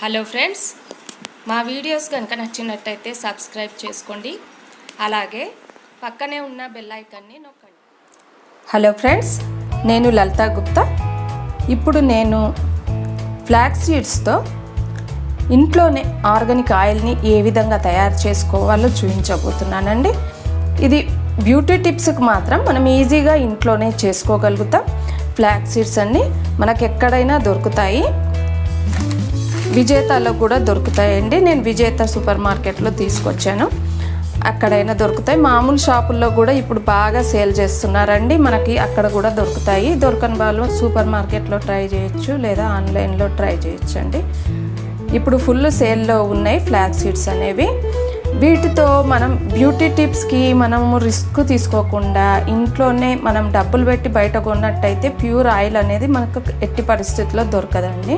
Hello friends, మా videos కనుక నచ్చినట్టయితే సబ్స్క్రైబ్ చేసుకోండి. అలాగే పక్కనే ఉన్న బెల్ ఐకాన్ని నొక్కండి. హలో ఫ్రెండ్స్, నేను లలితా గుప్తా. ఇప్పుడు నేను ఫ్లాక్స్ సీడ్స్తో ఇంట్లోనే ఆర్గానిక్ ఆయిల్ని ఏ విధంగా తయారు చేసుకోవాలో చూపించబోతున్నానండి. ఇది బ్యూటీ టిప్స్కి మాత్రం మనం ఈజీగా ఇంట్లోనే చేసుకోగలుగుతాం. ఫ్లాక్స్ సీడ్స్ అన్నీ మనకు ఎక్కడైనా దొరుకుతాయి. విజేతలో కూడా దొరుకుతాయండి. నేను విజేత సూపర్ మార్కెట్లో తీసుకొచ్చాను. అక్కడైనా దొరుకుతాయి. మామూలు షాపుల్లో కూడా ఇప్పుడు బాగా సేల్ చేస్తున్నారండి. మనకి అక్కడ కూడా దొరుకుతాయి. దొరకని వాళ్ళు సూపర్ మార్కెట్లో ట్రై చేయొచ్చు, లేదా ఆన్లైన్లో ట్రై చేయొచ్చు అండి. ఇప్పుడు ఫుల్ సేల్లో ఉన్నాయి ఫ్లాక్స్ సీడ్స్ అనేవి. వీటితో మనం బ్యూటీ టిప్స్కి మనము రిస్క్ తీసుకోకుండా ఇంట్లోనే మనం డబ్బులు పెట్టి బయట కొన్నట్టయితే ప్యూర్ ఆయిల్ అనేది మనకు ఎట్టి పరిస్థితుల్లో దొరకదండి.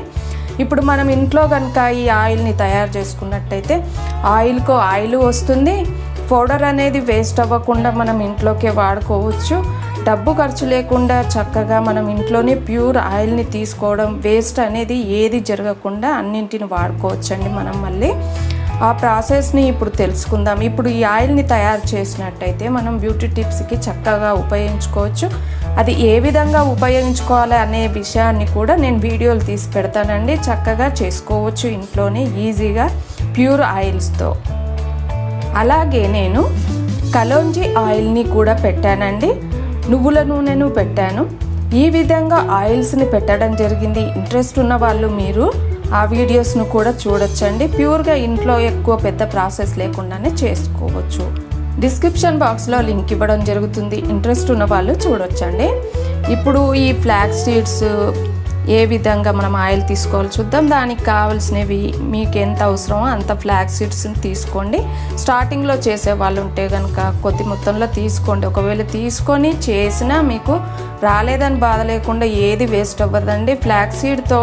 ఇప్పుడు మనం ఇంట్లో కనుక ఈ ఆయిల్ని తయారు చేసుకున్నట్టయితే ఆయిల్ వస్తుంది. పౌడర్ అనేది వేస్ట్ అవ్వకుండా మనం ఇంట్లోకే వాడుకోవచ్చు. డబ్బు ఖర్చు లేకుండా చక్కగా మనం ఇంట్లోనే ప్యూర్ ఆయిల్ని తీసుకోవడం, వేస్ట్ అనేది ఏది జరగకుండా అన్నింటిని వాడుకోవచ్చండి. మనం మళ్ళీ ఆ ప్రాసెస్ని ఇప్పుడు తెలుసుకుందాం. ఇప్పుడు ఈ ఆయిల్ని తయారు చేసినట్టయితే మనం బ్యూటీ టిప్స్కి చక్కగా ఉపయోగించుకోవచ్చు. అది ఏ విధంగా ఉపయోగించుకోవాలి అనే విషయాన్ని కూడా నేను వీడియోలు తీసి పెడతానండి. చక్కగా చేసుకోవచ్చు ఇంట్లోనే ఈజీగా ప్యూర్ ఆయిల్స్తో. అలాగే నేను కలోంజీ ఆయిల్ని కూడా పెట్టానండి. నువ్వుల నూనెను పెట్టాను. ఈ విధంగా ఆయిల్స్ని పెట్టడం జరిగింది. ఇంట్రెస్ట్ ఉన్న వాళ్ళు మీరు ఆ వీడియోస్ను కూడా చూడొచ్చండి. ప్యూర్గా ఇంట్లో ఎక్కువ పెద్ద ప్రాసెస్ లేకుండానే చేసుకోవచ్చు. డిస్క్రిప్షన్ బాక్స్లో లింక్ ఇవ్వడం జరుగుతుంది. ఇంట్రెస్ట్ ఉన్న వాళ్ళు చూడొచ్చండి. ఇప్పుడు ఈ ఫ్లాక్స్ సీడ్స్ ఏ విధంగా మనం ఆయిల్ తీసుకోవాలి చూద్దాం. దానికి కావాల్సినవి మీకు ఎంత అవసరమో అంత ఫ్లాక్స్ సీడ్స్ని తీసుకోండి. స్టార్టింగ్లో చేసే వాళ్ళు ఉంటే కనుక కొద్ది మొత్తంలో తీసుకోండి. ఒకవేళ తీసుకొని చేసినా మీకు రాలేదని బాధ లేకుండా ఏది వేస్ట్ అవ్వదండి. ఫ్లాక్స్ సీడ్తో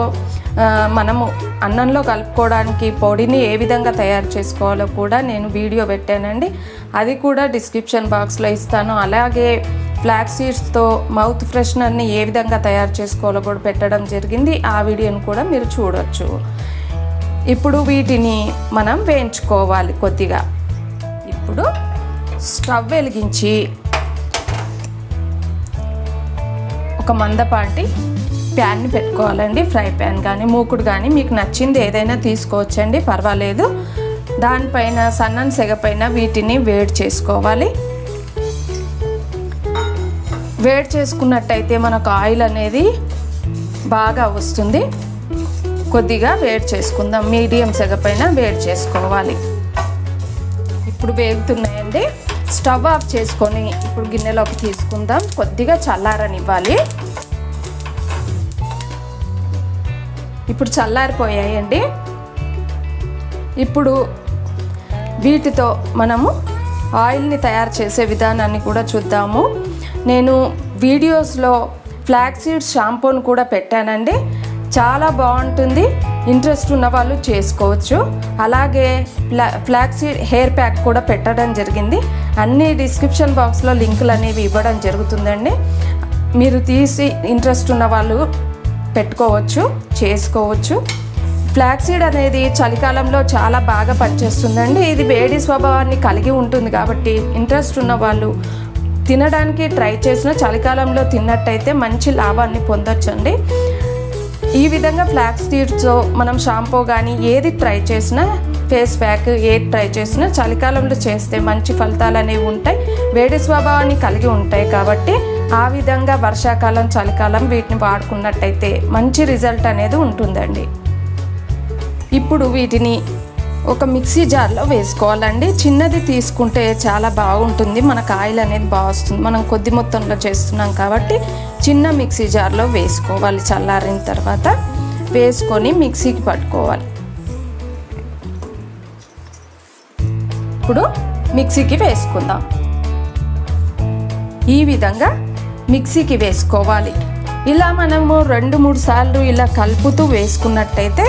మనము అన్నంలో కలుపుకోవడానికి పొడిని ఏ విధంగా తయారు చేసుకోవాలో కూడా నేను వీడియో పెట్టానండి. అది కూడా డిస్క్రిప్షన్ బాక్స్లో ఇస్తాను. అలాగే ఫ్లాక్స్ సీడ్స్తో మౌత్ ఫ్రెషనర్ని ఏ విధంగా తయారు చేసుకోవాలో కూడా పెట్టడం జరిగింది. ఆ వీడియోని కూడా మీరు చూడవచ్చు. ఇప్పుడు వీటిని మనం వేయించుకోవాలి కొద్దిగా. ఇప్పుడు స్టవ్ వెలిగించి ఒక మందపాటి ప్యాన్ని పెట్టుకోవాలండి. ఫ్రై ప్యాన్ కానీ మూకుడు కానీ మీకు నచ్చింది ఏదైనా తీసుకోవచ్చండి, పర్వాలేదు. దానిపైన సన్నని సెగ పైన వీటిని వేడి చేసుకోవాలి. వేడి చేసుకున్నట్టయితే మనకు ఆయిల్ అనేది బాగా వస్తుంది. కొద్దిగా వేడి చేసుకుందాం. మీడియం సెగ పైన వేడి చేసుకోవాలి. ఇప్పుడు వేగుతున్నాయండి. స్టవ్ ఆఫ్ చేసుకొని ఇప్పుడు గిన్నెలోకి తీసుకుందాం. కొద్దిగా చల్లారనివ్వాలి. ఇప్పుడు చల్లారిపోయాయండి. ఇప్పుడు వీటితో మనము ఆయిల్ని తయారు చేసే విధానాన్ని కూడా చూద్దాము. నేను వీడియోస్లో ఫ్లాక్స్ సీడ్స్ షాంపూను కూడా పెట్టానండి. చాలా బాగుంటుంది. ఇంట్రెస్ట్ ఉన్న వాళ్ళు చేసుకోవచ్చు. అలాగే ఫ్లాక్స్ సీడ్ హెయిర్ ప్యాక్ కూడా పెట్టడం జరిగింది. అన్ని డిస్క్రిప్షన్ బాక్స్లో లింకులు అనేవి ఇవ్వడం జరుగుతుందండి. మీరు తీసి ఇంట్రెస్ట్ ఉన్న వాళ్ళు పెట్టుకోవచ్చు, చేసుకోవచ్చు. ఫ్లాక్స్ సీడ్ అనేది చలికాలంలో చాలా బాగా పనిచేస్తుందండి. ఇది వేడి స్వభావాన్ని కలిగి ఉంటుంది కాబట్టి ఇంట్రెస్ట్ ఉన్న వాళ్ళు తినడానికి ట్రై చేసిన చలికాలంలో తిన్నట్టయితే మంచి లాభాన్ని పొందొచ్చండి. ఈ విధంగా ఫ్లాక్స్ సీడ్స్తో మనం షాంపూ కానీ ఏది ట్రై చేసినా, ఫేస్ ప్యాక్ ఏది ట్రై చేసినా చలికాలంలో చేస్తే మంచి ఫలితాలు అనేవి ఉంటాయి. వేడి స్వభావాన్ని కలిగి ఉంటాయి కాబట్టి ఆ విధంగా వర్షాకాలం, చలికాలం వీటిని వాడుకున్నట్టయితే మంచి రిజల్ట్ అనేది ఉంటుందండి. ఇప్పుడు వీటిని ఒక మిక్సీ జార్లో వేసుకోవాలండి. చిన్నది తీసుకుంటే చాలా బాగుంటుంది. మనకు ఆయిల్ అనేది బాగా వస్తుంది. మనం కొద్ది మొత్తంలో చేస్తున్నాం కాబట్టి చిన్న మిక్సీ జార్లో వేసుకోవాలి. చల్లారిన తర్వాత వేసుకొని మిక్సీకి పట్టుకోవాలి. ఇప్పుడు మిక్సీకి వేసుకుందాం. ఈ విధంగా మిక్సీకి వేసుకోవాలి. ఇలా మనము 2-3 సార్లు ఇలా కలుపుతూ వేసుకున్నట్టయితే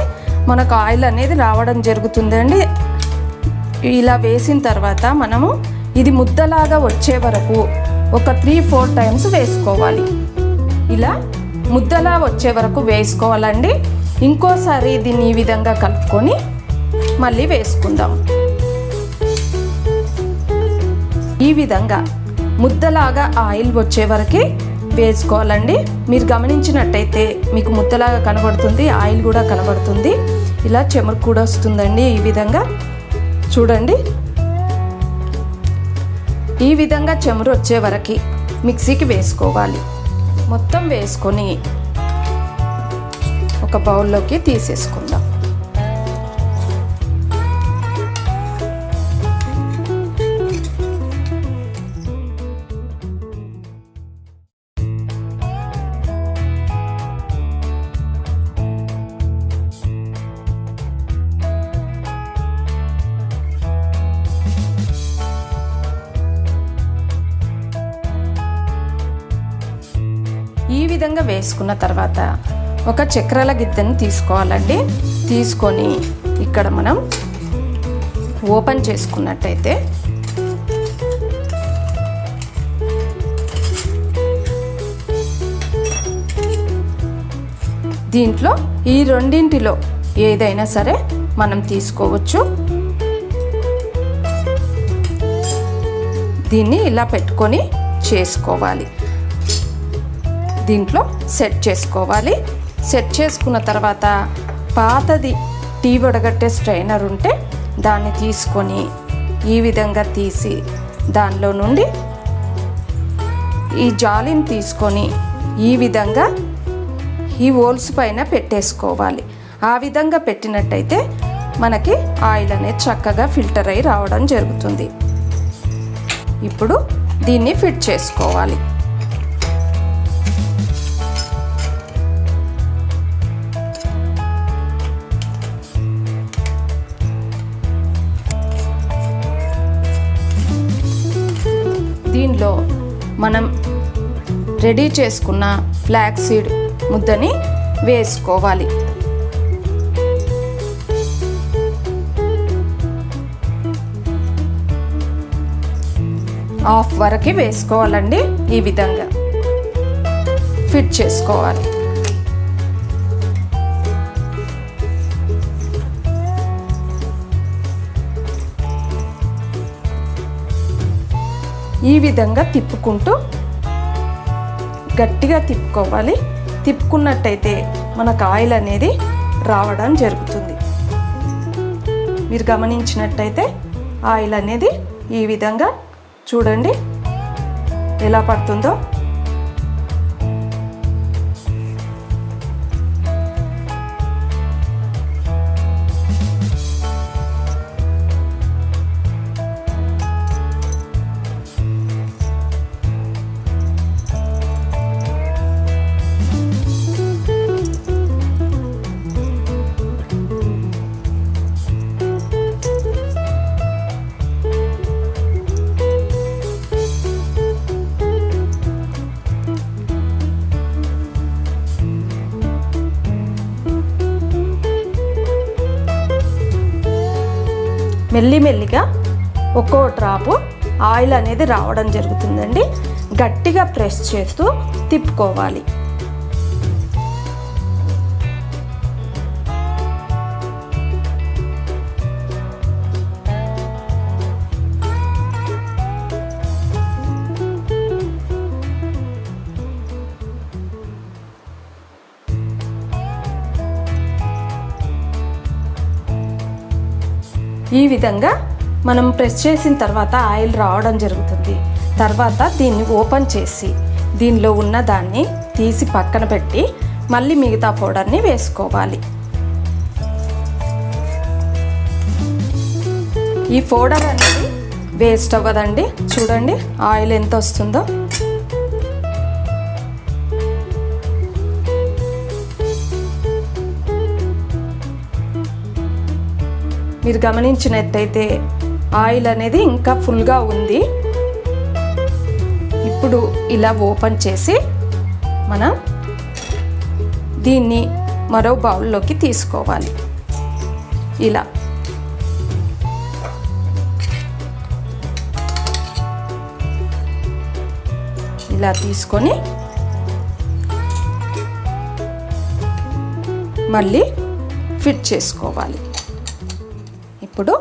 మనకు ఆయిల్ అనేది రావడం జరుగుతుందండి. ఇలా వేసిన తర్వాత మనము ఇది ముద్దలాగా వచ్చే వరకు ఒక 3-4 టైమ్స్ వేసుకోవాలి. ఇలా ముద్దలా వచ్చే వరకు వేసుకోవాలండి. ఇంకోసారి దీన్ని ఈ విధంగా కలుపుకొని మళ్ళీ వేసుకుందాం. ఈ విధంగా ముద్దలాగా ఆయిల్ వచ్చే వరకు వేసుకోవాలండి. మీరు గమనించినట్టయితే మీకు ముద్దలాగా కనబడుతుంది, ఆయిల్ కూడా కనబడుతుంది, ఇలా చెమరు కూడా వస్తుందండి. ఈ విధంగా చూడండి. ఈ విధంగా చెమరు వచ్చే వరకు మిక్సీకి వేసుకోవాలి. మొత్తం వేసుకొని ఒక బౌల్లోకి తీసేసుకుందాం. ఈ విధంగా వేసుకున్న తర్వాత ఒక చక్రాల గిద్దెని తీసుకోవాలండి. తీసుకొని ఇక్కడ మనం ఓపెన్ చేసుకున్నట్టయితే దీంట్లో ఈ రెండింటిలో ఏదైనా సరే మనం తీసుకోవచ్చు. దీన్ని ఇలా పెట్టుకొని చేసుకోవాలి. దీంట్లో సెట్ చేసుకోవాలి. సెట్ చేసుకున్న తర్వాత పాతది టీ వడగట్టే స్ట్రైనర్ ఉంటే దాన్ని తీసుకొని ఈ విధంగా తీసి దానిలో నుండి ఈ జాలిని తీసుకొని ఈ విధంగా ఈ హోల్స్ పైన పెట్టేసుకోవాలి. ఆ విధంగా పెట్టినట్టయితే మనకి ఆయిల్ అనేది చక్కగా ఫిల్టర్ అయి రావడం జరుగుతుంది. ఇప్పుడు దీన్ని ఫిట్ చేసుకోవాలి. దీనిలో మనం రెడీ చేసుకున్న ఫ్లాక్స్ సీడ్ ముద్దని వేసుకోవాలి. హాఫ్ వరకు వేసుకోవాలండి. ఈ విధంగా ఫిట్ చేసుకోవాలి. ఈ విధంగా తిప్పుకుంటూ గట్టిగా తిప్పుకోవాలి. తిప్పుకున్నట్టయితే మనకు ఆయిల్ అనేది రావడం జరుగుతుంది. మీరు గమనించినట్టయితే ఆయిల్ అనేది ఈ విధంగా చూడండి ఎలా పడుతుందో. మెల్లిమెల్లిగా ఒక్కో డ్రాపు ఆయిల్ అనేది రావడం జరుగుతుందండి. గట్టిగా ప్రెస్ చేస్తూ తిప్పుకోవాలి. ఈ విధంగా మనం ప్రెస్ చేసిన తర్వాత ఆయిల్ రావడం జరుగుతుంది. తర్వాత దీన్ని ఓపెన్ చేసి దీనిలో ఉన్న దాన్ని తీసి పక్కన పెట్టి మళ్ళీ మిగతా పౌడర్ని వేసుకోవాలి. ఈ పౌడర్ అనేది వేస్ట్ అవ్వదండి. చూడండి ఆయిల్ ఎంత వస్తుందో. మీరు గమనించినట్టయితే ఆయిల్ అనేది ఇంకా ఫుల్గా ఉంది. ఇప్పుడు ఇలా ఓపెన్ చేసి మనం దీన్ని మరో బౌల్లోకి తీసుకోవాలి. ఇలా తీసుకొని మళ్ళీ ఫిట్ చేసుకోవాలి. ఇప్పుడు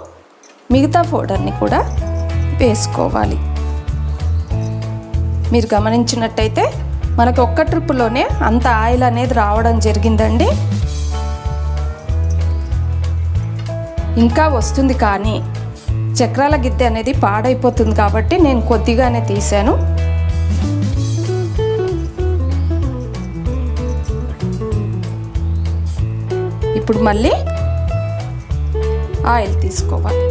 మిగతా పౌడర్ని కూడా వేసుకోవాలి. మీరు గమనించినట్టయితే మనకు ఒక్క ట్రిప్లోనే అంత ఆయిల్ అనేది రావడం జరిగిందండి. ఇంకా వస్తుంది, కానీ చక్రాల గిద్దె అనేది పాడైపోతుంది కాబట్టి నేను కొద్దిగానే తీసాను. ఇప్పుడు మళ్ళీ ఆయిల్ తీసుకోవాలి.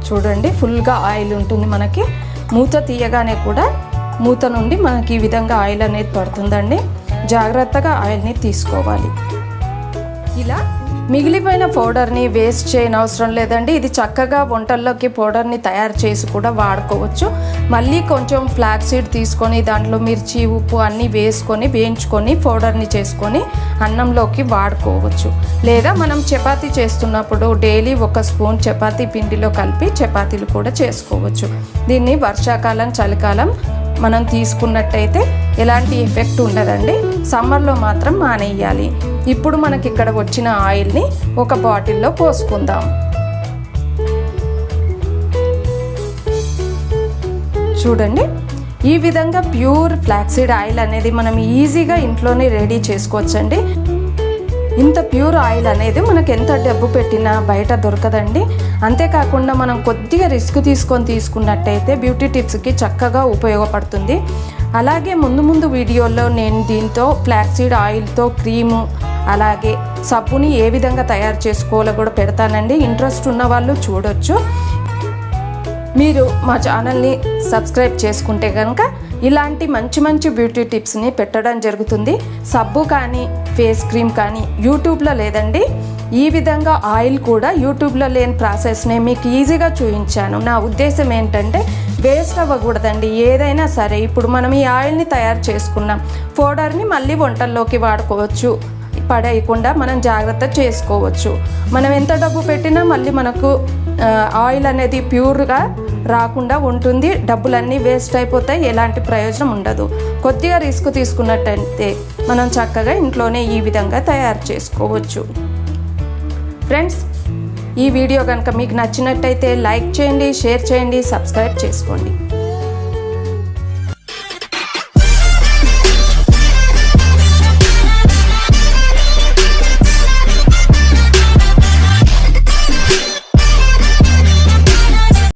చూడండి, ఫుల్గా ఆయిల్ ఉంటుంది. మనకి మూత తీయగానే కూడా మూత నుండి మనకి ఈ విధంగా ఆయిల్ అనేది పడుతుందండి. జాగ్రత్తగా ఆయిల్ని తీసుకోవాలి. ఇలా మిగిలిపోయిన పౌడర్ని వేస్ట్ చేయని అవసరం లేదండి. ఇది చక్కగా వంటల్లోకి పౌడర్ని తయారు చేసి కూడా వాడుకోవచ్చు. మళ్ళీ కొంచెం ఫ్లాక్స్ సీడ్ తీసుకొని దాంట్లో మిర్చి, ఉప్పు అన్నీ వేసుకొని వేయించుకొని పౌడర్ని చేసుకొని అన్నంలోకి వాడుకోవచ్చు. లేదా మనం చపాతీ చేస్తున్నప్పుడు డైలీ 1 స్పూన్ చపాతీ పిండిలో కలిపి చపాతీలు కూడా చేసుకోవచ్చు. దీన్ని వర్షాకాలం, చలికాలం మనం తీసుకున్నట్టయితే ఎలాంటి ఎఫెక్ట్ ఉండదండి. సమ్మర్లో మాత్రం మానేయాలి. ఇప్పుడు మనకి ఇక్కడ వచ్చిన ఆయిల్ని ఒక బాటిల్లో పోసుకుందాం. చూడండి, ఈ విధంగా ప్యూర్ ఫ్లాక్సీడ్ ఆయిల్ అనేది మనం ఈజీగా ఇంట్లోనే రెడీ చేసుకోవచ్చండి. ఇంత ప్యూర్ ఆయిల్ అనేది మనకు ఎంత డబ్బు పెట్టినా బయట దొరకదండి. అంతేకాకుండా మనం కొద్దిగా రిస్క్ తీసుకున్నట్టయితే బ్యూటీ టిప్స్కి చక్కగా ఉపయోగపడుతుంది. అలాగే ముందు వీడియోలో నేను దీంతో ఫ్లాక్సీడ్ ఆయిల్తో క్రీము, అలాగే సబ్బుని ఏ విధంగా తయారు చేసుకోవాలో కూడా పెడతానండి. ఇంట్రెస్ట్ ఉన్న వాళ్ళు చూడొచ్చు. మీరు మా ఛానల్ని సబ్స్క్రైబ్ చేసుకుంటే కనుక ఇలాంటి మంచి బ్యూటీ టిప్స్ని పెట్టడం జరుగుతుంది. సబ్బు కానీ ఫేస్ క్రీమ్ కానీ యూట్యూబ్లో లేదండి. ఈ విధంగా ఆయిల్ కూడా యూట్యూబ్లో లేని ప్రాసెస్ని మీకు ఈజీగా చూపించాను. నా ఉద్దేశం ఏంటంటే వేస్ట్ అవ్వకూడదండి ఏదైనా సరే. ఇప్పుడు మనం ఈ ఆయిల్ని తయారు చేసుకున్నాం, పౌడర్ని మళ్ళీ వంటల్లోకి వాడుకోవచ్చు. పడేయకుండా మనం జాగ్రత్త చేసుకోవచ్చు. మనం ఎంత డబ్బు పెట్టినా మళ్ళీ మనకు ఆయిల్ అనేది ప్యూర్గా రాకుండా ఉంటుంది. డబ్బులన్నీ వేస్ట్ అయిపోతాయి, ఎలాంటి ప్రయోజనం ఉండదు. కొద్దిగా రిస్క్ తీసుకున్నట్టయితే మనం చక్కగా ఇంట్లోనే ఈ విధంగా తయారు చేసుకోవచ్చు. ఫ్రెండ్స్, ఈ వీడియో కనుక మీకు నచ్చినట్టయితే లైక్ చేయండి, షేర్ చేయండి, సబ్స్క్రైబ్ చేసుకోండి.